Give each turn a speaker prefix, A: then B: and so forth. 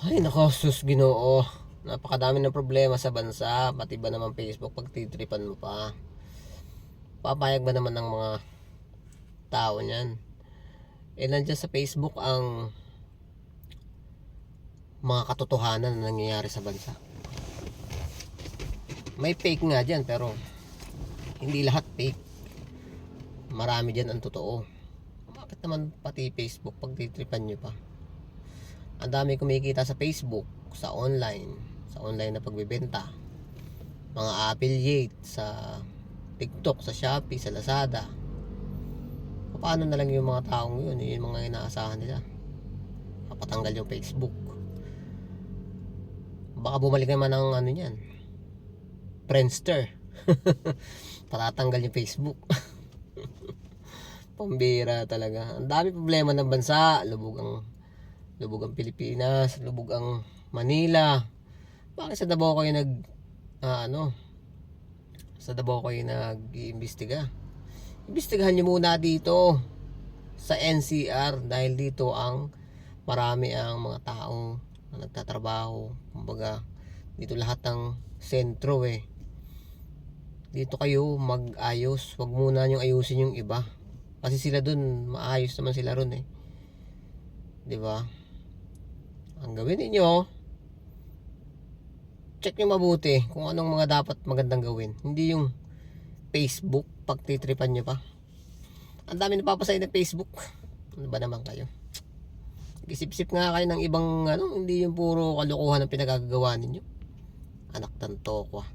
A: Ay nako, sus Ginoo. Napakadami ng problema sa bansa, pati ba naman Facebook pag titripan mo pa. Papayag ba naman ng mga tao niyan? Nandiyan sa Facebook ang mga katotohanan na nangyayari sa bansa. May fake nga dyan, pero hindi lahat fake. Marami dyan ang totoo. Bakit naman pati Facebook pag titripan nyo pa? Ang dami kumikita sa Facebook, sa online na pagbebenta, mga affiliate sa TikTok, sa Shopee, sa Lazada. Paano na lang yung mga taong yun, yung mga inaasahan nila, papatanggal yung Facebook? Baka bumalik naman ang ano niyan, Friendster. Patatanggal yung Facebook. Pambira talaga. Ang dami problema ng bansa. Lubog ang Pilipinas, lubog ang Manila. Bakit sa Davao kayo sa Davao kayo nag-iimbestiga? Imbestigahan nyo muna dito sa NCR, dahil dito ang marami ang mga taong na nagtatrabaho. Kumbaga, dito lahat ng sentro Dito kayo mag-ayos. Huwag muna nyong ayusin yung iba. Kasi sila dun, maayos naman sila ron 'Di ba? Ang gawin niyo, check nyo mabuti kung anong mga dapat magandang gawin. Hindi yung Facebook, pagtitripan nyo pa. Ang dami napapasay ng Facebook. Ano ba naman kayo? Isip-sip nga kayo ng ibang hindi yung puro kalokohan ang pinagagawa ninyo. Anak ng tokwa.